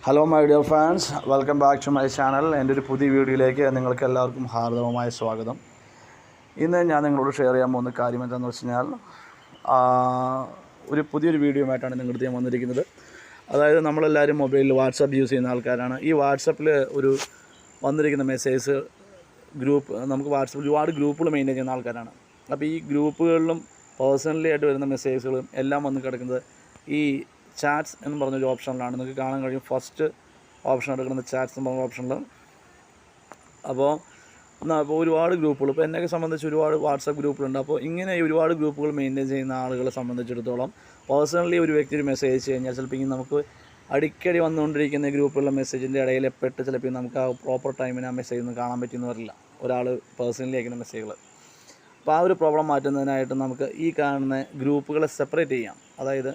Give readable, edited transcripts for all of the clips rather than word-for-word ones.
Hello my dear fans, welcome back to my channel. എൻ്റെ ഒരു പുതിയ വീഡിയോയിലേക്ക് നിങ്ങൾക്ക് എല്ലാവർക്കും ഹാർദവമായ സ്വാഗതം. ഇന്ന് ഞാൻ നിങ്ങളോട് ഷെയർ ചെയ്യാൻ പോകുന്ന കാര്യം എന്താണെന്ന് വെച്ച് കഴിഞ്ഞാൽ ഒരു പുതിയൊരു വീഡിയോയുമായിട്ടാണ് നിങ്ങളുടെ ഞാൻ വന്നിരിക്കുന്നത്. അതായത് നമ്മളെല്ലാവരും മൊബൈലിൽ വാട്സപ്പ് യൂസ് ചെയ്യുന്ന ആൾക്കാരാണ്. ഈ വാട്സപ്പിൽ ഒരു വന്നിരിക്കുന്ന മെസ്സേജ് ഗ്രൂപ്പ്, നമുക്ക് വാട്സപ്പിൽ ഒരുപാട് ഗ്രൂപ്പുകൾ മെയിൻറ്റെയിൻ ചെയ്യുന്ന ആൾക്കാരാണ്. അപ്പോൾ ഈ ഗ്രൂപ്പുകളിലും പേഴ്സണലി ആയിട്ട് വരുന്ന മെസ്സേജുകളും എല്ലാം വന്ന് കിടക്കുന്നത് ഈ ചാറ്റ്സ് എന്ന് പറഞ്ഞൊരു ഓപ്ഷനിലാണ്. നിങ്ങൾക്ക് കാണാൻ കഴിയും, ഫസ്റ്റ് ഓപ്ഷൻ എടുക്കുന്നത് ചാറ്റ്സ് എന്ന് പറഞ്ഞ ഓപ്ഷനിൽ. അപ്പോൾ ഒരുപാട് ഗ്രൂപ്പുകൾ, ഇപ്പോൾ എന്നെയൊക്കെ സംബന്ധിച്ച് ഒരുപാട് വാട്സപ്പ് ഗ്രൂപ്പുകളുണ്ട്. അപ്പോൾ ഇങ്ങനെ ഒരുപാട് ഗ്രൂപ്പുകൾ മെയിൻറ്റെയിൻ ചെയ്യുന്ന ആളുകളെ സംബന്ധിച്ചിടത്തോളം പേഴ്സണലി ഒരു വ്യക്തി ഒരു മെസ്സേജ് അയച്ചു കഴിഞ്ഞാൽ ചിലപ്പോൾ ഇങ്ങനെ നമുക്ക് അടിക്കടി വന്നുകൊണ്ടിരിക്കുന്ന ഗ്രൂപ്പുള്ള മെസ്സേജിൻ്റെ ഇടയിൽ പെട്ട് ചിലപ്പോൾ നമുക്ക് ആ പ്രോപ്പർ ടൈമിന് ആ മെസ്സേജ് ഒന്നും കാണാൻ പറ്റുമെന്ന് വരില്ല, ഒരാൾ പേഴ്സണലി അയക്കുന്ന മെസ്സേജുകൾ. അപ്പോൾ ആ ഒരു പ്രോബ്ലം മാറ്റുന്നതിനായിട്ട് നമുക്ക് ഈ കാണുന്ന ഗ്രൂപ്പുകളെ സെപ്പറേറ്റ് ചെയ്യാം. അതായത്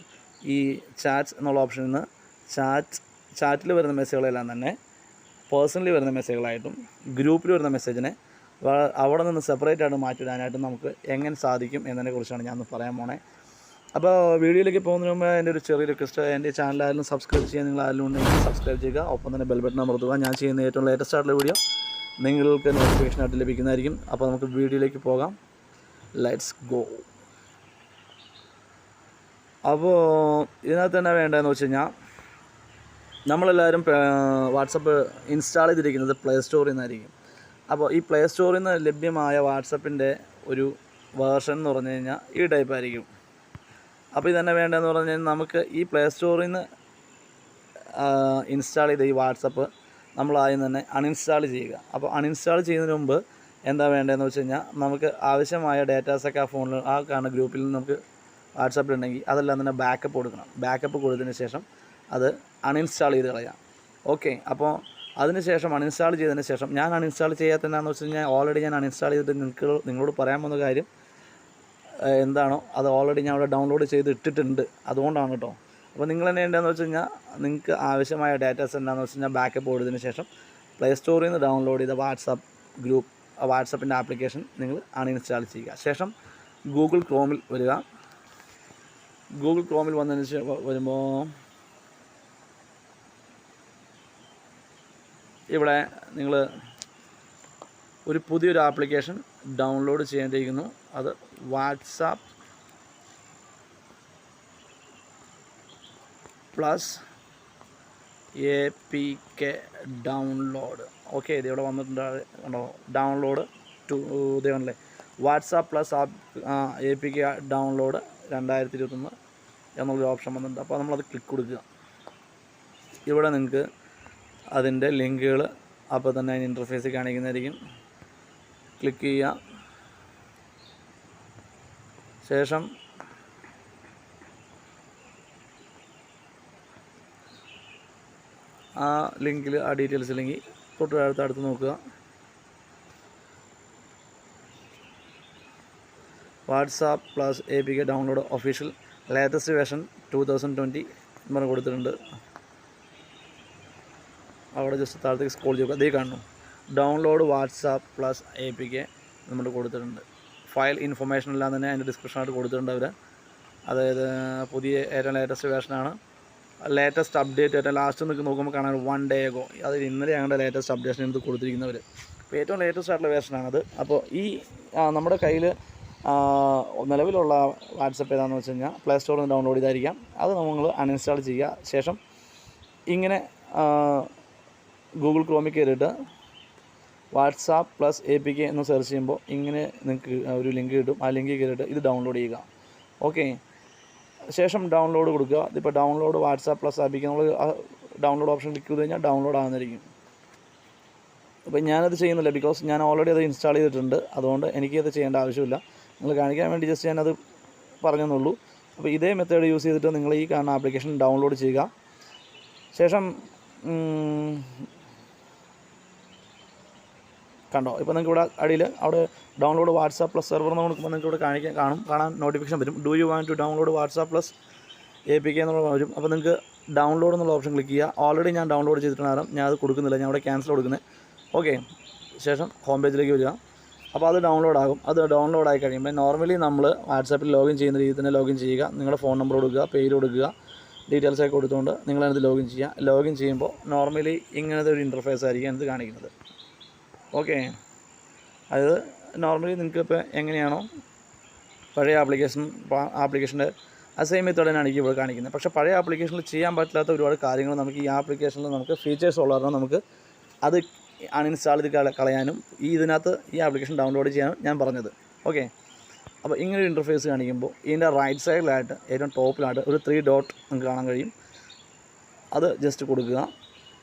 ഈ ചാറ്റ്സ് എന്നുള്ള ഓപ്ഷനിൽ നിന്ന് ചാറ്റിൽ വരുന്ന മെസ്സേജുകളെല്ലാം തന്നെ പേഴ്സണലി വരുന്ന മെസ്സേജുകളായിട്ടും ഗ്രൂപ്പിൽ വരുന്ന മെസ്സേജിനെ അവിടെ നിന്ന് സെപ്പറേറ്റ് ആയിട്ട് മാറ്റിയിടാനായിട്ട് നമുക്ക് എങ്ങനെ സാധിക്കും എന്നതിനെക്കുറിച്ചാണ് ഞാൻ പറയാൻ പോണേ. അപ്പോൾ വീഡിയോയിലേക്ക് പോകുന്നതിന് മുമ്പ് എൻ്റെ ഒരു ചെറിയ റിക്വസ്റ്റ്, എൻ്റെ ചാനലായാലും സബ്സ്ക്രൈബ് ചെയ്യാൻ നിങ്ങൾ ആയാലും ഉണ്ടെങ്കിൽ സബ്സ്ക്രൈബ് ചെയ്യുക, ഒപ്പം തന്നെ ബെൽ ബട്ടൺ അമർത്തുക. ഞാൻ ചെയ്യുന്ന ഏറ്റവും ലേറ്റസ്റ്റ് ആയിട്ടുള്ള വീഡിയോ നിങ്ങൾക്ക് നോട്ടിഫിക്കേഷനായിട്ട് ലഭിക്കുന്നതായിരിക്കും. അപ്പോൾ നമുക്ക് വീഡിയോയിലേക്ക് പോകാം. Let's go. അപ്പോൾ ഇതിനകത്ത് തന്നെ വേണ്ടതെന്ന് വെച്ച് കഴിഞ്ഞാൽ നമ്മളെല്ലാവരും വാട്സപ്പ് ഇൻസ്റ്റാൾ ചെയ്തിരിക്കുന്നത് പ്ലേ സ്റ്റോറിൽ നിന്നായിരിക്കും. അപ്പോൾ ഈ പ്ലേ സ്റ്റോറിൽ നിന്ന് ലഭ്യമായ വാട്സപ്പിൻ്റെ ഒരു വേർഷൻ എന്ന് പറഞ്ഞു കഴിഞ്ഞാൽ ഈ ടൈപ്പ് ആയിരിക്കും. അപ്പോൾ ഇതന്നെ വേണ്ടതെന്ന് പറഞ്ഞു കഴിഞ്ഞാൽ നമുക്ക് ഈ പ്ലേ സ്റ്റോറിൽ നിന്ന് ഇൻസ്റ്റാൾ ചെയ്ത ഈ വാട്സപ്പ് നമ്മളാദ്യം തന്നെ അൺഇൻസ്റ്റാൾ ചെയ്യുക. അപ്പോൾ അൺഇൻസ്റ്റാൾ ചെയ്യുന്നതിന് മുമ്പ് എന്താ വേണ്ടതെന്ന് വെച്ച് കഴിഞ്ഞാൽ നമുക്ക് ആവശ്യമായ ഡേറ്റാസൊക്കെ ആ ഫോണിൽ ആ കാണുന്ന ഗ്രൂപ്പിൽ നിന്ന് നമുക്ക് വാട്സാപ്പിലുണ്ടെങ്കിൽ അതെല്ലാം തന്നെ ബാക്കപ്പ് കൊടുക്കണം. ബാക്കപ്പ് കൊടുത്തതിന് ശേഷം അത് അൺഇൻസ്റ്റാൾ ചെയ്ത് കളയാം. ഓക്കെ. അപ്പോൾ അതിന് ശേഷം അൺഇൻസ്റ്റാൾ ചെയ്തതിന് ശേഷം ഞാൻ അൺഇൻസ്റ്റാൾ ചെയ്യാത്തതെന്നാന്ന് വെച്ച് കഴിഞ്ഞാൽ ഓൾറെഡി ഞാൻ അൺഇൻസ്റ്റാൾ ചെയ്തിട്ട് നിങ്ങളോട് പറയാൻ പോകുന്ന കാര്യം എന്താണോ അത് ഓൾറെഡി ഞാൻ അവിടെ ഡൗൺലോഡ് ചെയ്ത് ഇട്ടിട്ടുണ്ട്, അതുകൊണ്ടാണ് കേട്ടോ. അപ്പോൾ നിങ്ങൾ തന്നെ എന്താണെന്ന് വെച്ച് കഴിഞ്ഞാൽ നിങ്ങൾക്ക് ആവശ്യമായ ഡാറ്റാസ് എന്താണെന്ന് വെച്ച് കഴിഞ്ഞാൽ ബാക്കപ്പ് കൊടുത്തതിന് ശേഷം പ്ലേ സ്റ്റോറിൽ നിന്ന് ഡൗൺലോഡ് ചെയ്ത വാട്സാപ്പ് ഗ്രൂപ്പ് വാട്സപ്പിൻ്റെ ആപ്ലിക്കേഷൻ നിങ്ങൾ അൺഇൻസ്റ്റാൾ ചെയ്യുക. ശേഷം ഗൂഗിൾ ക്രോമിൽ വരിക. ഗൂഗിൾ ക്രോമിൽ വന്നതിന് ശേഷം വരുമ്പോൾ ഇവിടെ നിങ്ങൾ ഒരു പുതിയൊരു ആപ്ലിക്കേഷൻ ഡൗൺലോഡ് ചെയ്യേണ്ടിയിരിക്കുന്നു. അത് WhatsApp plus APK download. Okay, ഇത് ഇവിടെ വന്നിട്ടുണ്ട് കണ്ടോ, ഡൗൺലോഡ് ടു ഇതേണല്ലേ വാട്സാപ്പ് പ്ലസ് APK ഡൗൺലോഡ് 2021 എന്നുള്ളൊരു ഓപ്ഷൻ വന്നിട്ടുണ്ട്. അപ്പോൾ നമ്മളത് ക്ലിക്ക് കൊടുക്കുക. ഇവിടെ നിങ്ങൾക്ക് അതിൻ്റെ ലിങ്കുകൾ അപ്പോൾ തന്നെ അതിന് ഇൻ്റർഫേസ് കാണിക്കുന്നതായിരിക്കും. ക്ലിക്ക് ചെയ്യുക. ശേഷം ആ ലിങ്കിൽ ആ ഡീറ്റെയിൽസ് ഇല്ലെങ്കിൽ തൊട്ടടുത്ത് നോക്കുക. WhatsApp plus APK download official latest version 2020 എന്ന് കൊടുത്തിട്ടുണ്ട്. അവിടെ ജസ്റ്റ് താഴത്തേക്ക് സ്ക്രോൾ ചെയ്യുക. അതേ കാണുന്നു ഡൗൺലോഡ് വാട്സാപ്പ് പ്ലസ് APK നമ്മൾ കൊടുത്തിട്ടുണ്ട്. ഫയൽ ഇൻഫർമേഷൻ എല്ലാം തന്നെ അതിൻ്റെ ഡിസ്ക്രിപ്ഷനായിട്ട് കൊടുത്തിട്ടുണ്ട് അവർ. അതായത് പുതിയ ഏറ്റവും ലേറ്റസ്റ്റ് വേർഷനാണ്. ലേറ്റസ്റ്റ് അപ്ഡേറ്റ് ഏറ്റവും ലാസ്റ്റ് നിങ്ങൾക്ക് നോക്കുമ്പോൾ കാണാൻ 1 day ago, അത് ഇന്നലെ ഞങ്ങളുടെ ലേറ്റസ്റ്റ് അപ്ഡേഷൻ എടുത്ത് കൊടുത്തിരിക്കുന്നവർ. അപ്പോൾ ഏറ്റവും ലേറ്റസ്റ്റ് ആയിട്ടുള്ള വേർഷനാണത്. അപ്പോൾ ഈ നമ്മുടെ കയ്യിൽ നിലവിലുള്ള വാട്സപ്പ് ഏതാണെന്ന് വെച്ച് കഴിഞ്ഞാൽ പ്ലേ സ്റ്റോറിൽ നിന്ന് ഡൗൺലോഡ് ചെയ്തായിരിക്കാം. അത് നമ്മൾ അൺഇൻസ്റ്റാൾ ചെയ്യുക. ശേഷം ഇങ്ങനെ ഗൂഗിൾ ക്രോമിൽ കയറിയിട്ട് വാട്സാപ്പ് പ്ലസ് APK എന്ന് സെർച്ച് ചെയ്യുമ്പോൾ ഇങ്ങനെ നിങ്ങൾക്ക് ഒരു ലിങ്ക് കിട്ടും. ആ ലിങ്കിൽ കയറിയിട്ട് ഇത് ഡൗൺലോഡ് ചെയ്യുക. ഓക്കെ. ശേഷം ഡൗൺലോഡ് കൊടുക്കുക. ഇതിപ്പോൾ ഡൗൺലോഡ് വാട്സാപ്പ് പ്ലസ് APK നമ്മൾ ഡൗൺലോഡ് ഓപ്ഷൻ ക്ലിക്ക് ചെയ്ത് കഴിഞ്ഞാൽ ഡൗൺലോഡ് ആകുന്നതായിരിക്കും. അപ്പോൾ ഞാനത് ചെയ്യുന്നില്ല, ബിക്കോസ് ഞാൻ ഓൾറെഡി അത് ഇൻസ്റ്റാൾ ചെയ്തിട്ടുണ്ട്. അതുകൊണ്ട് എനിക്കത് ചെയ്യേണ്ട ആവശ്യമില്ല. നിങ്ങൾ കാണിക്കാൻ വേണ്ടി ജസ്റ്റ് ഞാനത് പറഞ്ഞെന്നുള്ളൂ. അപ്പോൾ ഇതേ മെത്തേഡ് യൂസ് ചെയ്തിട്ട് നിങ്ങൾ ഈ കാണുന്ന ആപ്ലിക്കേഷൻ ഡൗൺലോഡ് ചെയ്യുക. ശേഷം കണ്ടോ, ഇപ്പോൾ നിങ്ങൾക്ക് ഇവിടെ അടിയിൽ അവിടെ ഡൗൺലോഡ് വാട്സാപ്പ് പ്ലസ് സെർവർ എന്ന് കൊടുക്കുമ്പോൾ നിങ്ങൾക്ക് ഇവിടെ കാണാൻ നോട്ടിഫിക്കേഷൻ വരും. Do you want to download WhatsApp plus APK എന്നുള്ള വരും. അപ്പോൾ നിങ്ങൾക്ക് ഡൗൺലോഡ് എന്നുള്ള ഓപ്ഷൻ ക്ലിക്ക് ചെയ്യുക. ഓൾറെഡി ഞാൻ ഡൗൺലോഡ് ചെയ്തിട്ടുണ്ടാകും, ഞാൻ അത് കൊടുക്കുന്നില്ല, ഞാൻ അവിടെ ക്യാൻസൽ കൊടുക്കുന്നത്. ഓക്കെ. ശേഷം ഹോം പേജിലേക്ക് വരിക. അപ്പോൾ അത് ഡൗൺലോഡ് ആകും. അത് ഡൗൺലോഡ് ആയി കഴിയുമ്പോൾ നോർമലി നമ്മൾ വാട്സാപ്പിൽ ലോഗിൻ ചെയ്യുന്ന രീതിയിൽ തന്നെ ലോഗിൻ ചെയ്യുക. നിങ്ങളുടെ ഫോൺ നമ്പർ കൊടുക്കുക, പേര് കൊടുക്കുക, ഡീറ്റെയിൽസൊക്കെ കൊടുത്തുകൊണ്ട് നിങ്ങളതിനകത്ത് ലോഗിൻ ചെയ്യുക. ലോഗിൻ ചെയ്യുമ്പോൾ നോർമലി ഇങ്ങനത്തെ ഒരു ഇൻ്റർഫേസ് ആയിരിക്കും അതിനകത്ത് കാണിക്കുന്നത്. ഓക്കെ, അതായത് നോർമലി നിങ്ങൾക്കിപ്പോൾ എങ്ങനെയാണോ പഴയ ആപ്ലിക്കേഷൻ്റെ സെയിം മെത്തേഡ് തന്നെയാണ് ഇവിടെ കാണിക്കുന്നത്. പക്ഷേ പഴയ ആപ്ലിക്കേഷനിൽ ചെയ്യാൻ പറ്റാത്ത ഒരുപാട് കാര്യങ്ങൾ നമുക്ക് ഈ ആപ്ലിക്കേഷനിൽ നമുക്ക് ഫീച്ചേഴ്സ് ഉള്ളതാണ്. നമുക്ക് അത് അൺഇൻസ്റ്റാൾ ചെയ്ത് കളയാനും ഇതിനകത്ത് ഈ ആപ്ലിക്കേഷൻ ഡൗൺലോഡ് ചെയ്യാനും ഞാൻ പറഞ്ഞത്. ഓക്കെ, അപ്പോൾ ഇങ്ങനൊരു ഇൻ്റർഫേസ് കാണിക്കുമ്പോൾ ഇതിൻ്റെ റൈറ്റ് സൈഡിലായിട്ട് ഏറ്റവും ടോപ്പിലായിട്ട് ഒരു 3 ഡോട്ട് നിങ്ങൾക്ക് കാണാൻ കഴിയും. അത് ജസ്റ്റ് കൊടുക്കുക.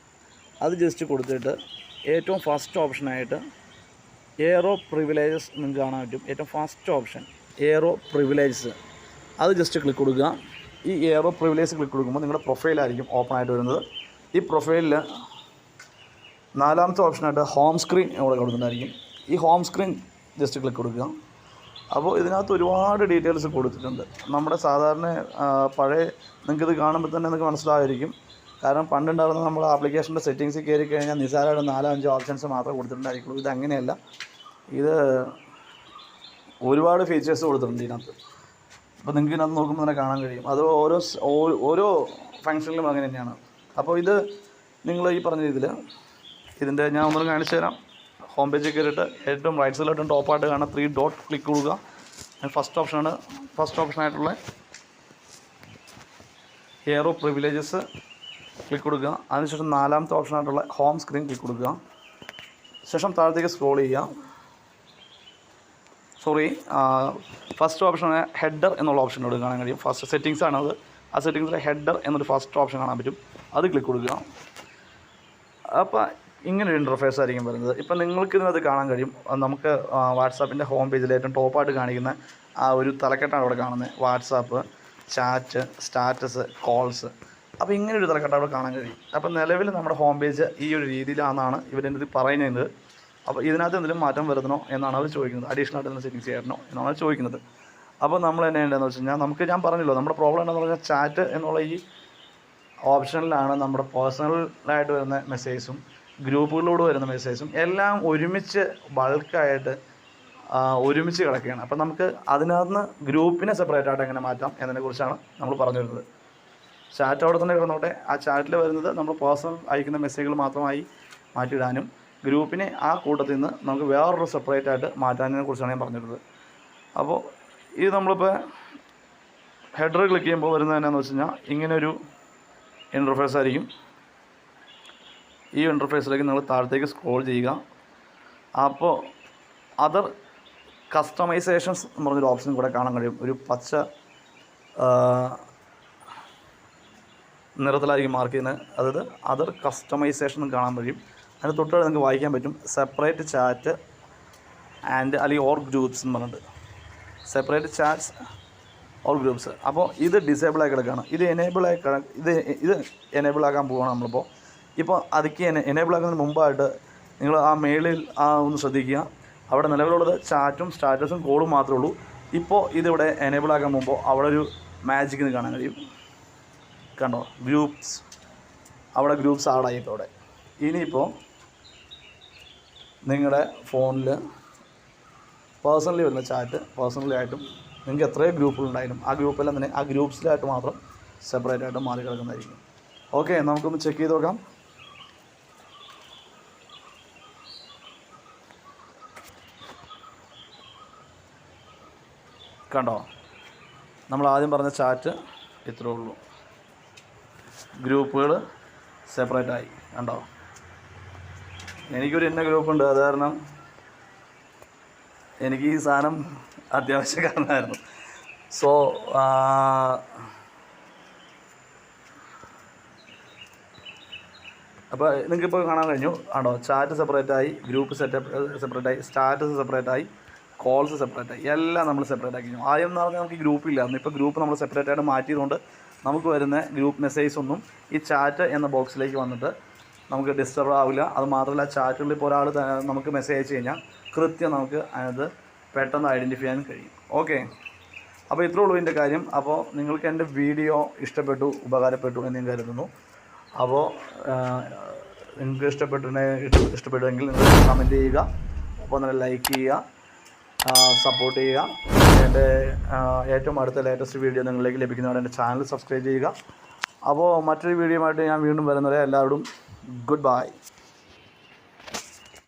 അത് ജസ്റ്റ് കൊടുത്തിട്ട് ഏറ്റവും ഫസ്റ്റ് ഓപ്ഷനായിട്ട് എയറോ പ്രിവിലേജസ് നിങ്ങൾക്ക് കാണാൻ പറ്റും. ഏറ്റവും ഫസ്റ്റ് ഓപ്ഷൻ എയറോ പ്രിവിലേജസ്, അത് ജസ്റ്റ് ക്ലിക്ക് കൊടുക്കുക. ഈ എയറോ പ്രിവിലേജസ് ക്ലിക്ക് കൊടുക്കുമ്പോൾ നിങ്ങളുടെ പ്രൊഫൈലായിരിക്കും ഓപ്പൺ ആയിട്ട് വരുന്നത്. ഈ പ്രൊഫൈലിൽ 4ാമത്തെ ഓപ്ഷനായിട്ട് ഹോം സ്ക്രീൻ ഇവിടെ കൊടുക്കുന്നതായിരിക്കും. ഈ ഹോം സ്ക്രീൻ ജസ്റ്റ് ക്ലിക്ക് കൊടുക്കുക. അപ്പോൾ ഇതിനകത്ത് ഒരുപാട് ഡീറ്റെയിൽസ് കൊടുത്തിട്ടുണ്ട്. നമ്മുടെ സാധാരണ പഴയ നിങ്ങൾക്കിത് കാണുമ്പോൾ തന്നെ നിങ്ങൾക്ക് മനസ്സിലായിരിക്കും. കാരണം പണ്ടുണ്ടായിരുന്ന നമ്മുടെ ആപ്ലിക്കേഷൻ്റെ സെറ്റിങ്സിൽ കയറി കഴിഞ്ഞാൽ നിസ്സാരമായിട്ട് 4-5 ഓപ്ഷൻസ് മാത്രമേ കൊടുത്തിട്ടുണ്ടായിരിക്കുള്ളൂ. ഇത് അങ്ങനെയല്ല, ഇത് ഒരുപാട് ഫീച്ചേഴ്സ് കൊടുത്തിട്ടുണ്ട് ഇതിനകത്ത്. അപ്പോൾ നിങ്ങൾക്ക് ഇതിനകത്ത് നോക്കുമ്പോൾ തന്നെ കാണാൻ കഴിയും. അത് ഓരോ ഫംഗ്ഷനിലും അങ്ങനെ തന്നെയാണ്. അപ്പോൾ ഇത് നിങ്ങൾ ഈ പറഞ്ഞ രീതിയിൽ ഇതിൻ്റെ ഞാൻ ഒന്നും കാണിച്ചു തരാം. ഹോം പേജിൽ കയറിയിട്ട് ഏറ്റവും റൈറ്റ് സൈഡിലോട്ടും ടോപ്പായിട്ട് കാണാൻ 3 ഡോട്ട് ക്ലിക്ക് കൊടുക്കുക. ഫസ്റ്റ് ഓപ്ഷനായിട്ടുള്ള എയറോ പ്രിവിലേജസ് ക്ലിക്ക് കൊടുക്കുക. അതിനുശേഷം 4ാമത്തെ ഓപ്ഷനായിട്ടുള്ള ഹോം സ്ക്രീൻ ക്ലിക്ക് കൊടുക്കുക. ശേഷം താഴത്തേക്ക് സ്ക്രോൾ ചെയ്യുക. ഫസ്റ്റ് ഓപ്ഷൻ ഹെഡർ എന്നുള്ള ഓപ്ഷനോട് കാണാൻ കഴിയും. ഫസ്റ്റ് സെറ്റിങ്സ് ആണത്. ആ സെറ്റിങ്സിലെ ഹെഡർ എന്നൊരു ഫസ്റ്റ് ഓപ്ഷൻ കാണാൻ പറ്റും. അത് ക്ലിക്ക് കൊടുക്കുക. അപ്പോൾ ഇങ്ങനൊരു ഇൻ്റർഫേസ് ആയിരിക്കും വരുന്നത്. ഇപ്പം നിങ്ങൾക്ക് ഇതിനകത്ത് കാണാൻ കഴിയും. നമുക്ക് വാട്സാപ്പിൻ്റെ ഹോം പേജിൽ ഏറ്റവും ടോപ്പായിട്ട് കാണിക്കുന്ന ആ ഒരു തലക്കെട്ടാണ് അവിടെ കാണുന്നത്. WhatsApp, chat, status, calls. അപ്പോൾ ഇങ്ങനൊരു തലക്കെട്ട് അവിടെ കാണാൻ കഴിയും. അപ്പോൾ നിലവിൽ നമ്മുടെ ഹോം പേജ് ഈ ഒരു രീതിയിലാണെന്നാണ് ഇവരെൻ്റെ ഇത് പറയുന്നത്. അപ്പോൾ ഇതിനകത്ത് എന്തെങ്കിലും മാറ്റം വരുത്തണോ എന്നാണ് അവർ ചോദിക്കുന്നത്. അഡീഷണൽ ആയിട്ട് എന്തെങ്കിലും സെറ്റിങ്സ് ചെയ്യണോ എന്നാണ് അവർ ചോദിക്കുന്നത്. അപ്പോൾ നമ്മൾ തന്നെ എന്താണെന്ന് വെച്ച് കഴിഞ്ഞാൽ ഞാൻ പറഞ്ഞല്ലോ, നമ്മുടെ പ്രോബ്ലം എന്താണെന്ന് പറഞ്ഞാൽ ചാറ്റ് എന്നുള്ള ഈ ഓപ്ഷനിലാണ് നമ്മുടെ പേഴ്സണലായിട്ട് വരുന്ന മെസ്സേജും ഗ്രൂപ്പുകളിലൂടെ വരുന്ന മെസ്സേജും എല്ലാം ഒരുമിച്ച് ബൾക്കായിട്ട് ഒരുമിച്ച് കിടക്കുകയാണ്. അപ്പോൾ നമുക്ക് അതിനകത്ത് ഗ്രൂപ്പിനെ സെപ്പറേറ്റ് ആയിട്ട് എങ്ങനെ മാറ്റാം എന്നതിനെക്കുറിച്ചാണ് നമ്മൾ പറഞ്ഞു വരുന്നത്. ചാറ്റ് അവിടെ തന്നെ കിടന്നോട്ടെ, ആ ചാറ്റിൽ വരുന്നത് നമ്മൾ പേഴ്സണൽ അയക്കുന്ന മെസ്സേജുകൾ മാത്രമായി മാറ്റിയിടാനും ഗ്രൂപ്പിനെ ആ കൂട്ടത്തിൽ നിന്ന് നമുക്ക് വേറൊരു സെപ്പറേറ്റ് ആയിട്ട് മാറ്റാനതിനെ കുറിച്ചാണ് ഞാൻ പറഞ്ഞിരുന്നത്. അപ്പോൾ ഇത് നമ്മളിപ്പോൾ ഹെഡർ ക്ലിക്ക് ചെയ്യുമ്പോൾ വരുന്നത് എന്നാന്ന് വെച്ച് കഴിഞ്ഞാൽ ഇങ്ങനെയൊരു ഇൻ്റർഫേസ് ആയിരിക്കും. ഈ ഇൻ്റർഫേസിലേക്ക് നിങ്ങൾ താഴത്തേക്ക് സ്ക്രോൾ ചെയ്യുക. അപ്പോൾ അതർ കസ്റ്റമൈസേഷൻസ് എന്ന് പറഞ്ഞൊരു ഓപ്ഷൻ കൂടെ കാണാൻ കഴിയും. ഒരു പച്ച നിറത്തിലായിരിക്കും മാർക്ക് ചെയ്യുന്നത്. അതായത് അതർ കസ്റ്റമൈസേഷൻ കാണാൻ കഴിയും. അതിന് തൊട്ടുകൂടെ നിങ്ങൾക്ക് വായിക്കാൻ പറ്റും സെപ്പറേറ്റ് ചാറ്റ് ആൻഡ് അല്ലെങ്കിൽ ഓർ ഗ്രൂപ്പ്സ് എന്ന് പറഞ്ഞിട്ട് സെപ്പറേറ്റ് ചാറ്റ്സ് ഓർ ഗ്രൂപ്പ്സ്. അപ്പോൾ ഇത് ഡിസേബിൾ ആയി കിടക്കുകയാണ്. ഇത് എനേബിൾ ആക്കാൻ പോവുകയാണ് നമ്മളിപ്പോൾ. ഇപ്പോൾ അതിക്ക് എനേബിൾ ആക്കുന്നതിന് മുമ്പായിട്ട് നിങ്ങൾ ആ മെയിലിൽ ഒന്ന് ശ്രദ്ധിക്കുക. അവിടെ നിലവിലുള്ളത് ചാറ്റും സ്റ്റാറ്റസും കോളും മാത്രമേ ഉള്ളൂ. ഇപ്പോൾ ഇതിവിടെ എനേബിൾ ആക്കാൻ പോകുമ്പോൾ അവിടെ ഒരു മാജിക്കിന് കാണാൻ കഴിയും. കണ്ടോ, ഗ്രൂപ്പ്സ്, അവിടെ ഗ്രൂപ്പ്സ് ആഡായിപ്പോൾ അവിടെ. ഇനിയിപ്പോൾ നിങ്ങളുടെ ഫോണിൽ പേഴ്സണലി വരുന്ന ചാറ്റ് പേഴ്സണലി ആയിട്ടും നിങ്ങൾക്ക് എത്രയോ ഗ്രൂപ്പുകളുണ്ടായാലും ആ ഗ്രൂപ്പെല്ലാം തന്നെ ആ ഗ്രൂപ്പ്സിലായിട്ട് മാത്രം സെപ്പറേറ്റ് ആയിട്ട് മാറി കിടക്കുന്നതായിരിക്കും. ഓക്കെ, നമുക്കൊന്ന് ചെക്ക് ചെയ്ത് നോക്കാം. കണ്ടോ, നമ്മൾ ആദ്യം പറഞ്ഞ ചാറ്റ് ഇത്രേ ഉള്ളൂ, ഗ്രൂപ്പുകൾ സെപ്പറേറ്റായി. കണ്ടോ, എനിക്കൊരു ഇന്ന ഗ്രൂപ്പുണ്ട്, അത് കാരണം എനിക്ക് ഈ സാധനം അത്യാവശ്യക്കാരനായിരുന്നു. സോ അപ്പോൾ നിങ്ങൾക്കിപ്പോൾ കാണാൻ കഴിഞ്ഞു. ആണോ, ചാറ്റ് സെപ്പറേറ്റായി, ഗ്രൂപ്പ് സെപ്പറേറ്റായി, സ്റ്റാറ്റസ് സെപ്പറേറ്റായി, കോൾസ് സെപ്പറേറ്റായി, എല്ലാം നമ്മൾ സെപ്പറേറ്റ് ആക്കി കഴിഞ്ഞു. ആദ്യം എന്ന് പറഞ്ഞാൽ നമുക്ക് ഗ്രൂപ്പില്ലായിരുന്നു. ഇപ്പോൾ ഗ്രൂപ്പ് നമ്മൾ സെപ്പറേറ്റായിട്ട് മാറ്റിയതുകൊണ്ട് നമുക്ക് വരുന്ന ഗ്രൂപ്പ് മെസ്സേജ് ഒന്നും ഈ ചാറ്റ് എന്ന ബോക്സിലേക്ക് വന്നിട്ട് നമുക്ക് ഡിസ്റ്റർബ് ആവില്ല. അത് മാത്രമല്ല, ചാറ്റുകളിൽ ഇപ്പോൾ ഒരാൾ നമുക്ക് മെസ്സേജ് അയച്ചു കഴിഞ്ഞാൽ കൃത്യം നമുക്ക് അത് പെട്ടെന്ന് ഐഡൻറ്റിഫൈ ചെയ്യാൻ കഴിയും. ഓക്കെ, അപ്പോൾ ഇത്രേ ഉള്ളൂ ഇതിൻ്റെ കാര്യം. അപ്പോൾ നിങ്ങൾക്ക് എൻ്റെ വീഡിയോ ഇഷ്ടപ്പെട്ടു, ഉപകാരപ്പെട്ടു എന്ന് ഞാൻ കരുതുന്നു. അപ്പോൾ നിങ്ങൾക്ക് ഇഷ്ടപ്പെട്ടുവെങ്കിൽ നിങ്ങൾ കമൻറ്റ് ചെയ്യുക, അപ്പോൾ നല്ല ലൈക്ക് ചെയ്യുക, സപ്പോർട്ട് ചെയ്യുക. എൻ്റെ ഏറ്റവും അടുത്ത ലേറ്റസ്റ്റ് വീഡിയോ നിങ്ങളിലേക്ക് ലഭിക്കുന്നതോടെ എൻ്റെ ചാനൽ സബ്സ്ക്രൈബ് ചെയ്യുക. അപ്പോൾ മറ്റൊരു വീഡിയോ ആയിട്ട് ഞാൻ വീണ്ടും വരുന്നത് എല്ലാവരോടും ഗുഡ് ബൈ.